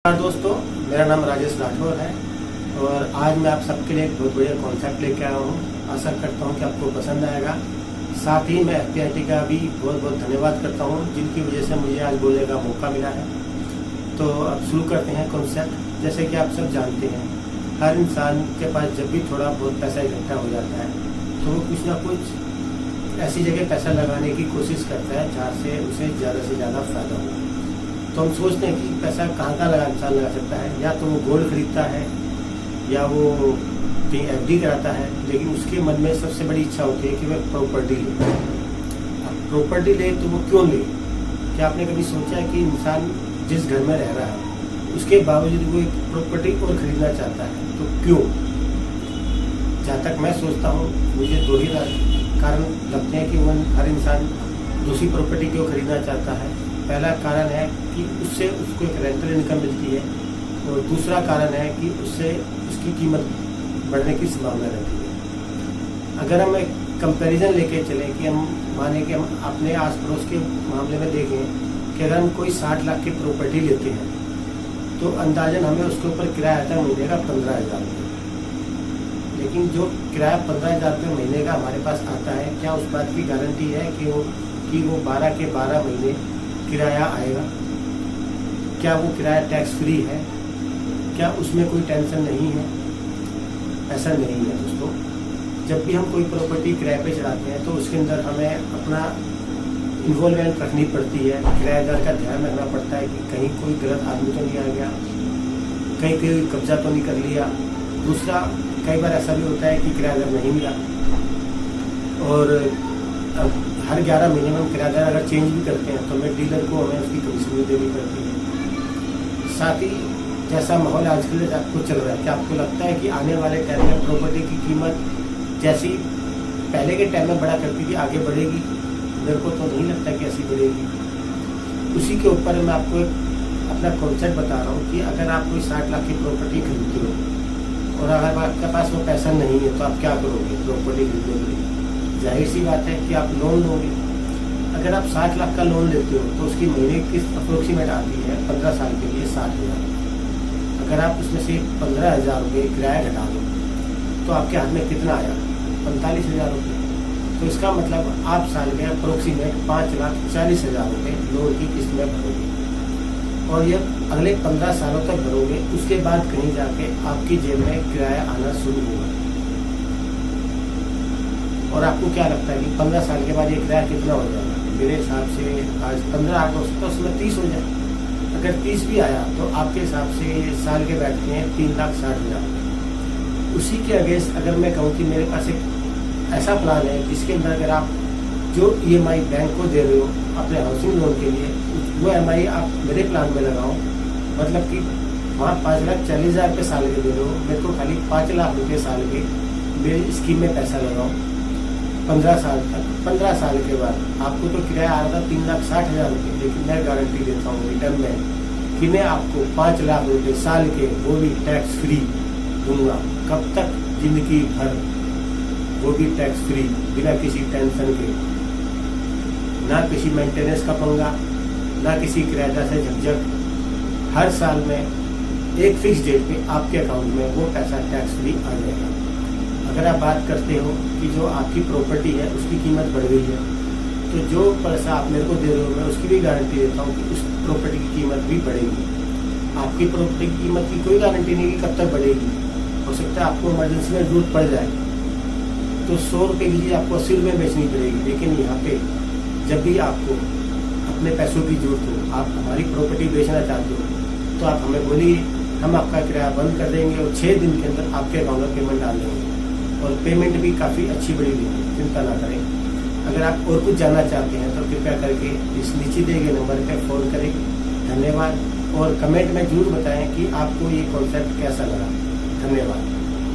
नमस्कार दोस्तों, मेरा नाम राजेश राठौर है और आज मैं आप सबके लिए एक बहुत बढ़िया कॉन्सेप्ट लेके आया हूँ। आशा करता हूँ कि आपको पसंद आएगा। साथ ही मैं FPIT का भी बहुत बहुत धन्यवाद करता हूँ जिनकी वजह से मुझे आज बोलने का मौका मिला है। तो अब शुरू करते हैं कॉन्सेप्ट। जैसे कि आप सब जानते हैं, हर इंसान के पास जब भी थोड़ा बहुत पैसा इकट्ठा हो जाता है तो वो कुछ ना कुछ ऐसी जगह पैसा लगाने की कोशिश करता है जहाँ से उसे ज़्यादा से ज़्यादा फायदा हो। तो हम सोचते हैं कि पैसा कहाँ इंसान लगा सकता है। या तो वो गोल्ड खरीदता है या वो कहीं FD कराता है, लेकिन उसके मन में सबसे बड़ी इच्छा होती है कि वह प्रॉपर्टी ले। अब प्रॉपर्टी ले तो वो क्यों ले? क्या आपने कभी सोचा है कि इंसान जिस घर में रह रहा है उसके बावजूद वो एक प्रॉपर्टी और खरीदना चाहता है, तो क्यों? जहाँ तक मैं सोचता हूँ, मुझे दो ही कारण लगते हैं कि वो हर इंसान दूसरी प्रॉपर्टी क्यों खरीदना चाहता है। पहला कारण है कि उससे उसको एक रेंटल इनकम मिलती है और दूसरा कारण है कि उससे उसकी कीमत बढ़ने की संभावना रहती है। अगर हम एक कंपैरिजन लेके चलें कि हम माने कि हम अपने आस पड़ोस के मामले में देखें कि अगर हम कोई 60 लाख की प्रॉपर्टी लेते हैं तो अंदाजन हमें उसके ऊपर किराया आता है महीने का 15,000 रुपये। लेकिन जो किराया 15,000 रुपये महीने का हमारे पास आता है, क्या उस बात की गारंटी है कि वो 12 के 12 महीने किराया आएगा? क्या वो किराया टैक्स फ्री है? क्या उसमें कोई टेंशन नहीं है? ऐसा नहीं है दोस्तों। जब भी हम कोई प्रॉपर्टी किराए पे चढ़ाते हैं तो उसके अंदर हमें अपना इन्वॉल्वमेंट रखनी पड़ती है। किराएदार का ध्यान रखना पड़ता है कि कहीं कोई गलत आदमी तो नहीं आ गया, कहीं कोई कब्जा तो नहीं कर लिया। दूसरा, कई बार ऐसा भी होता है कि किराएदार नहीं मिला और हर 11 महीने में हम किराएदार अगर चेंज भी करते हैं तो हमें डीलर को हमें उसकी कमीशन भी देनी पड़ती है। साथ ही जैसा माहौल आजकल आपको चल रहा है, क्या आपको लगता है कि आने वाले टाइम में प्रॉपर्टी की कीमत जैसी पहले के टाइम में बढ़ा करती थी आगे बढ़ेगी? मेरे को तो नहीं लगता कि ऐसी बढ़ेगी। उसी के ऊपर मैं आपको अपना कॉन्सेप्ट बता रहा हूँ कि अगर आप कोई 60 लाख की प्रॉपर्टी खरीदते हो और अगर आपके पास वो पैसा नहीं है तो आप क्या करोगे प्रॉपर्टी खरीदने के लिए? जाहिर सी बात है कि आप लोन लोगे। अगर आप 60 लाख का लोन लेते हो तो उसकी महीने की अप्रोक्सीमेट आती है 15 साल के लिए 60,000। अगर आप उसमें से 15,000 रुपये किराया घटा दो तो आपके हाथ में कितना आया? 45,000 रुपये। तो इसका मतलब आप साल में अप्रोक्सीमेट 5,40,000 रुपये लोन की किस्त में भरोगे और यह अगले 15 सालों तक भरोगे। उसके बाद कहीं जाके आपकी जेब में किराया आना शुरू होगा। और आपको क्या लगता है कि 15 साल के बाद ये किराया कितना हो जाएगा? मेरे हिसाब से आज 15 आ गया तो उसमें 30 हो जाए। अगर 30 भी आया तो आपके हिसाब से साल के बैठते हैं 3,60,000। उसी के अगेंस्ट अगर मैं कहूँ कि मेरे पास एक ऐसा प्लान है जिसके अंदर अगर आप जो EMI बैंक को दे रहे हो अपने हाउसिंग लोन के लिए, वो EMI आप मेरे प्लान में लगाओ। मतलब कि वहाँ 5,40,000 रुपये साल के दे रहे हो, मेरे को खाली 5 लाख रुपये साल के मेरी स्कीम में पैसा लगाओ 15 साल तक। 15 साल के बाद आपको तो किराया आ रहा था 3,60,000 रुपये, लेकिन मैं गारंटी देता हूँ रिटर्न में कि मैं आपको 5 लाख रुपये साल के, वो भी टैक्स फ्री दूंगा। कब तक? जिंदगी भर, वो भी टैक्स फ्री, बिना किसी टेंशन के, ना किसी मेंटेनेंस का पंगा, ना किसी किराएदार से झकझक। हर साल में एक फिक्स डेट पे आपके अकाउंट में वो पैसा टैक्स फ्री आ जाएगा। अगर आप बात करते हो कि जो आपकी प्रॉपर्टी है उसकी कीमत बढ़ गई है, तो जो पैसा आप मेरे को दे रहे हो मैं उसकी भी गारंटी देता हूँ कि उस प्रॉपर्टी की कीमत भी बढ़ेगी। आपकी प्रॉपर्टी की कीमत की कोई गारंटी नहीं कि कब तक बढ़ेगी। हो सकता है आपको इमरजेंसी में जरूरत पड़ जाए तो 100 रुपये की चीज़ आपको 80 रुपये में बेचनी पड़ेगी। लेकिन यहाँ पे जब भी आपको अपने पैसों की जरूरत हो, आप हमारी प्रॉपर्टी बेचना चाहते हो, तो आप हमें बोलिए, हम आपका किराया बंद कर देंगे और 6 दिन के अंदर आपके अकाउंट में पेमेंट डाल देंगे। और पेमेंट भी काफ़ी अच्छी बड़ी होगी, चिंता ना करें। अगर आप और कुछ जानना चाहते हैं तो कृपया करके इस नीचे दिए गए नंबर पर फ़ोन करें। धन्यवाद। और कमेंट में जरूर बताएं कि आपको ये कॉन्सेप्ट कैसा लगा। धन्यवाद।